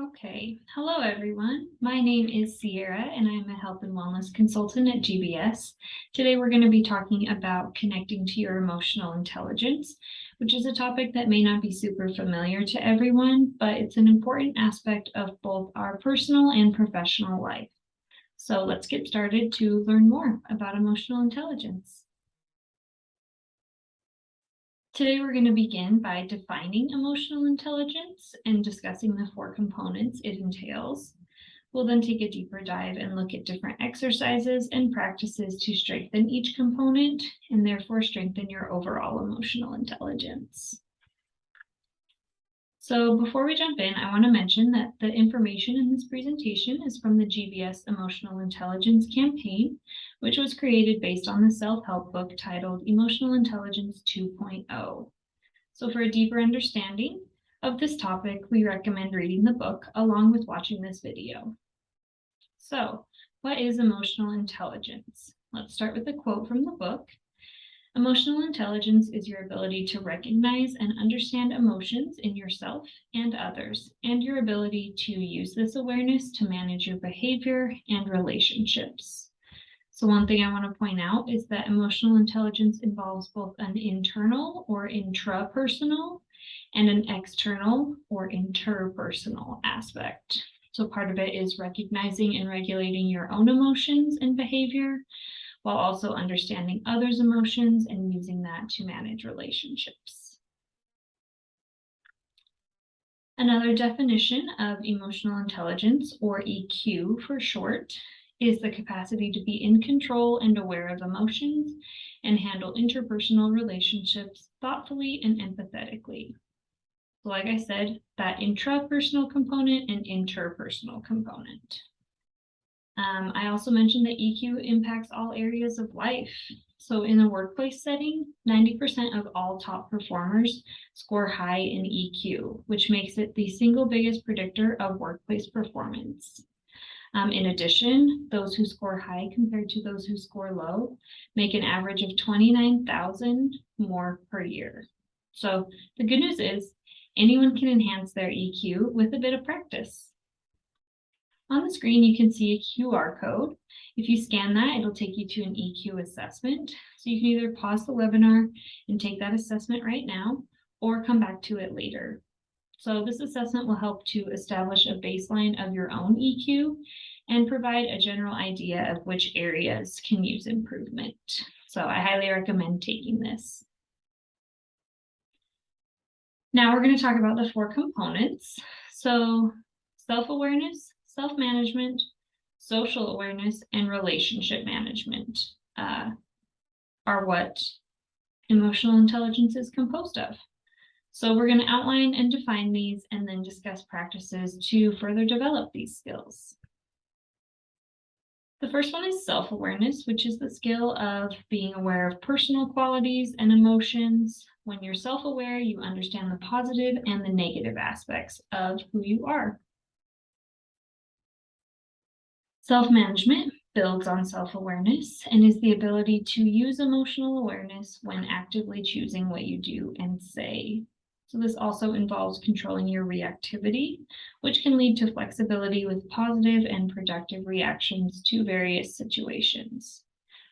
Okay, hello everyone. My name is Sierra and I'm a health and wellness consultant at GBS. Today we're going to be talking about connecting to your emotional intelligence, which is a topic that may not be super familiar to everyone, but it's an important aspect of both our personal and professional life. So let's get started to learn more about emotional intelligence. Today, we're going to begin by defining emotional intelligence and discussing the four components it entails. We'll then take a deeper dive and look at different exercises and practices to strengthen each component and therefore strengthen your overall emotional intelligence. So before we jump in, I want to mention that the information in this presentation is from the GBS Emotional Intelligence Campaign, which was created based on the self-help book titled Emotional Intelligence 2.0. So for a deeper understanding of this topic, we recommend reading the book along with watching this video. So, what is emotional intelligence? Let's start with a quote from the book. Emotional intelligence is your ability to recognize and understand emotions in yourself and others, and your ability to use this awareness to manage your behavior and relationships. So one thing I want to point out is that emotional intelligence involves both an internal or intrapersonal and an external or interpersonal aspect. So part of it is recognizing and regulating your own emotions and behavior, while also understanding others' emotions and using that to manage relationships. Another definition of emotional intelligence, or EQ for short, is the capacity to be in control and aware of emotions and handle interpersonal relationships thoughtfully and empathetically. So like I said, that intrapersonal component and interpersonal component. I also mentioned that EQ impacts all areas of life. So in a workplace setting, 90% of all top performers score high in EQ, which makes it the single biggest predictor of workplace performance. In addition, those who score high compared to those who score low make an average of 29,000 more per year. So the good news is anyone can enhance their EQ with a bit of practice. On the screen, you can see a QR code. If you scan that, it'll take you to an EQ assessment. So you can either pause the webinar and take that assessment right now, or come back to it later. So this assessment will help to establish a baseline of your own EQ and provide a general idea of which areas can use improvement. So I highly recommend taking this. Now we're going to talk about the four components. So self-awareness, self-management, social awareness, and relationship management are what emotional intelligence is composed of. So we're going to outline and define these and then discuss practices to further develop these skills. The first one is self-awareness, which is the skill of being aware of personal qualities and emotions. When you're self-aware, you understand the positive and the negative aspects of who you are. Self-management builds on self-awareness and is the ability to use emotional awareness when actively choosing what you do and say. So this also involves controlling your reactivity, which can lead to flexibility with positive and productive reactions to various situations.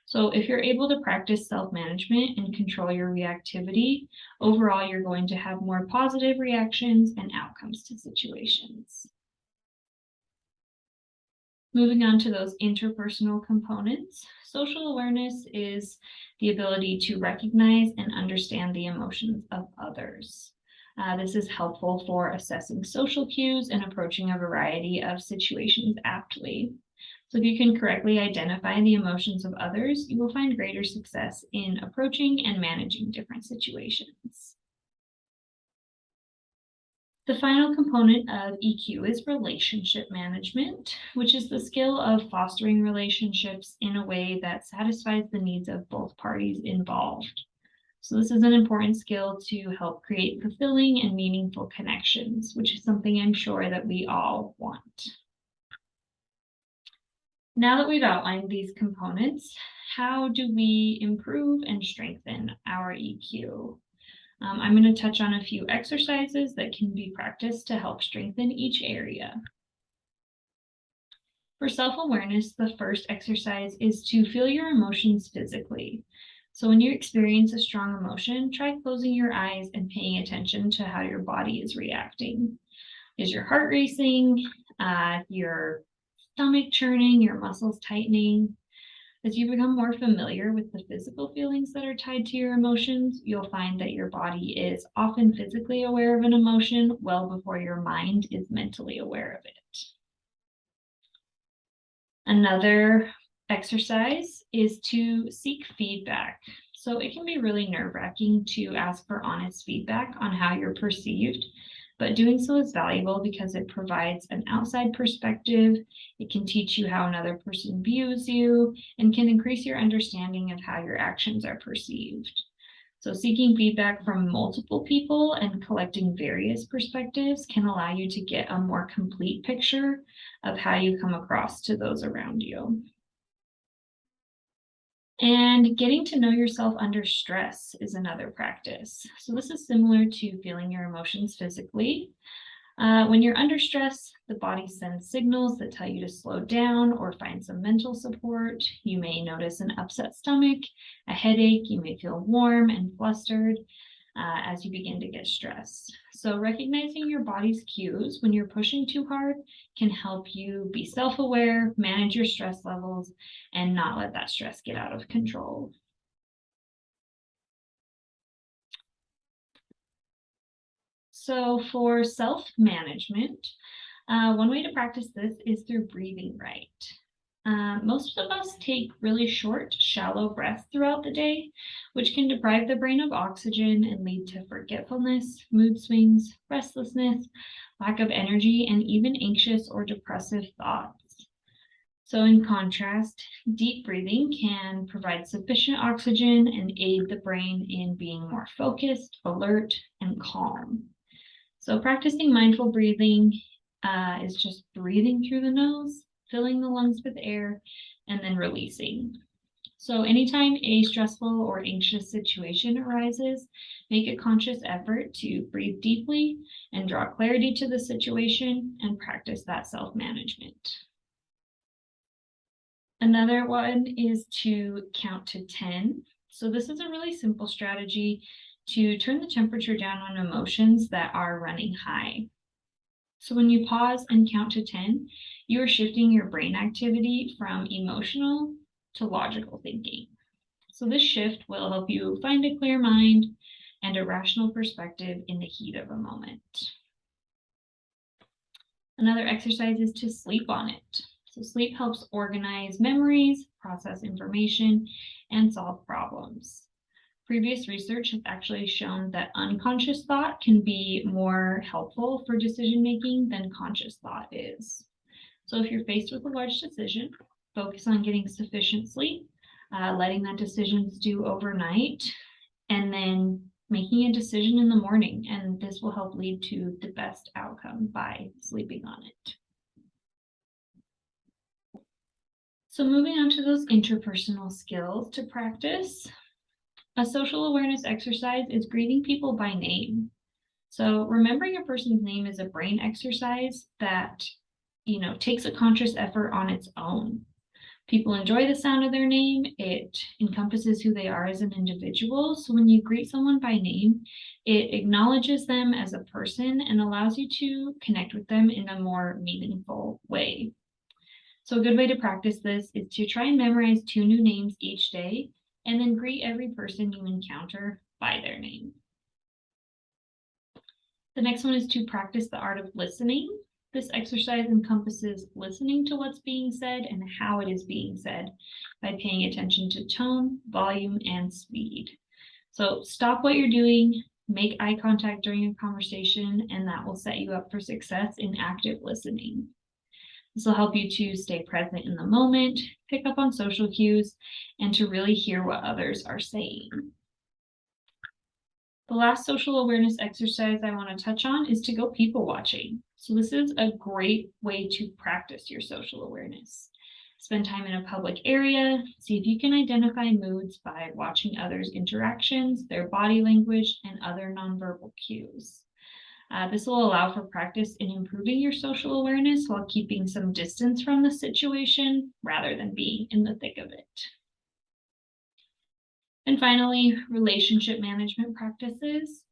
So if you're able to practice self-management and control your reactivity, overall, you're going to have more positive reactions and outcomes to situations. Moving on to those interpersonal components, social awareness is the ability to recognize and understand the emotions of others. This is helpful for assessing social cues and approaching a variety of situations aptly. So if you can correctly identify the emotions of others, you will find greater success in approaching and managing different situations. The final component of EQ is relationship management, which is the skill of fostering relationships in a way that satisfies the needs of both parties involved. So this is an important skill to help create fulfilling and meaningful connections, which is something I'm sure that we all want. Now that we've outlined these components, how do we improve and strengthen our EQ? I'm going to touch on a few exercises that can be practiced to help strengthen each area. For self-awareness, the first exercise is to feel your emotions physically. So when you experience a strong emotion, try closing your eyes and paying attention to how your body is reacting. Is your heart racing? Your stomach churning? Your muscles tightening? As you become more familiar with the physical feelings that are tied to your emotions, you'll find that your body is often physically aware of an emotion well before your mind is mentally aware of it. Another exercise is to seek feedback. So it can be really nerve-wracking to ask for honest feedback on how you're perceived, but doing so is valuable because it provides an outside perspective. It can teach you how another person views you and can increase your understanding of how your actions are perceived. So seeking feedback from multiple people and collecting various perspectives can allow you to get a more complete picture of how you come across to those around you. And getting to know yourself under stress is another practice. So this is similar to feeling your emotions physically. When you're under stress, the body sends signals that tell you to slow down or find some mental support. You may notice an upset stomach, a headache. You may feel warm and flustered as you begin to get stressed. So recognizing your body's cues when you're pushing too hard can help you be self-aware, manage your stress levels, and not let that stress get out of control. So for self-management, one way to practice this is through breathing right. Most of us take really short, shallow breaths throughout the day, which can deprive the brain of oxygen and lead to forgetfulness, mood swings, restlessness, lack of energy, and even anxious or depressive thoughts. So in contrast, deep breathing can provide sufficient oxygen and aid the brain in being more focused, alert, and calm. So practicing mindful breathing is just breathing through the nose, filling the lungs with air, and then releasing. So anytime a stressful or anxious situation arises, make a conscious effort to breathe deeply and draw clarity to the situation and practice that self-management. Another one is to count to 10. So this is a really simple strategy to turn the temperature down on emotions that are running high. So when you pause and count to 10, you are shifting your brain activity from emotional to logical thinking. So this shift will help you find a clear mind and a rational perspective in the heat of a moment. Another exercise is to sleep on it. So sleep helps organize memories, process information, and solve problems. Previous research has actually shown that unconscious thought can be more helpful for decision making than conscious thought is. So if you're faced with a large decision, focus on getting sufficient sleep, letting that decision stew overnight, and then making a decision in the morning. And this will help lead to the best outcome by sleeping on it. So moving on to those interpersonal skills to practice. A social awareness exercise is greeting people by name. So remembering a person's name is a brain exercise that, takes a conscious effort on its own. People enjoy the sound of their name. It encompasses who they are as an individual. So when you greet someone by name, it acknowledges them as a person and allows you to connect with them in a more meaningful way. So a good way to practice this is to try and memorize 2 new names each day and then greet every person you encounter by their name. The next one is to practice the art of listening. This exercise encompasses listening to what's being said and how it is being said by paying attention to tone, volume, and speed. So stop what you're doing, make eye contact during a conversation, and that will set you up for success in active listening. This will help you to stay present in the moment, pick up on social cues, and to really hear what others are saying. The last social awareness exercise I want to touch on is to go people watching. So this is a great way to practice your social awareness. Spend time in a public area. See if you can identify moods by watching others' interactions, their body language, and other nonverbal cues. This will allow for practice in improving your social awareness while keeping some distance from the situation rather than being in the thick of it. And finally, relationship management practices.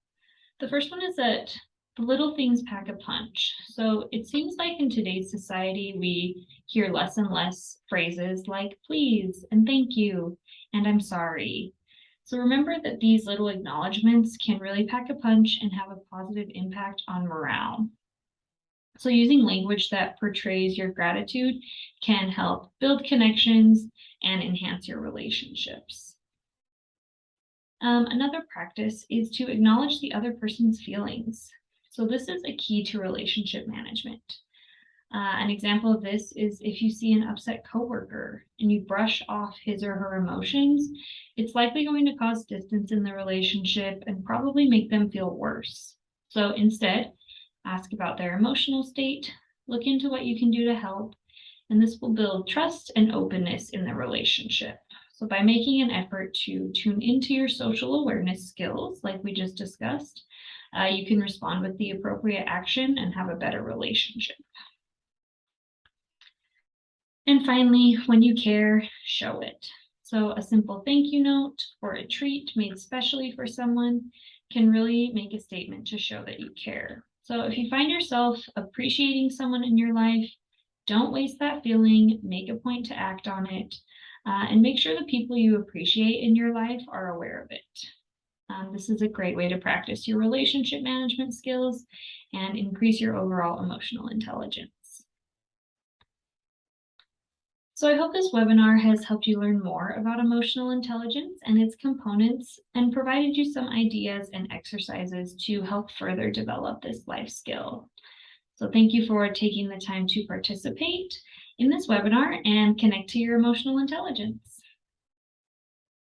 The first one is that the little things pack a punch. So it seems like in today's society, we hear less and less phrases like please and thank you and I'm sorry. So remember that these little acknowledgements can really pack a punch and have a positive impact on morale. So using language that portrays your gratitude can help build connections and enhance your relationships. Another practice is to acknowledge the other person's feelings. So this is a key to relationship management. An example of this is if you see an upset coworker and you brush off his or her emotions, it's likely going to cause distance in the relationship and probably make them feel worse. So instead, ask about their emotional state, look into what you can do to help, and this will build trust and openness in the relationship. So by making an effort to tune into your social awareness skills, like we just discussed, you can respond with the appropriate action and have a better relationship. And finally, when you care, show it. So a simple thank you note or a treat made specially for someone can really make a statement to show that you care. So if you find yourself appreciating someone in your life, don't waste that feeling, make a point to act on it, and make sure the people you appreciate in your life are aware of it. This is a great way to practice your relationship management skills and increase your overall emotional intelligence. So I hope this webinar has helped you learn more about emotional intelligence and its components and provided you some ideas and exercises to help further develop this life skill. So thank you for taking the time to participate in this webinar and connect to your emotional intelligence.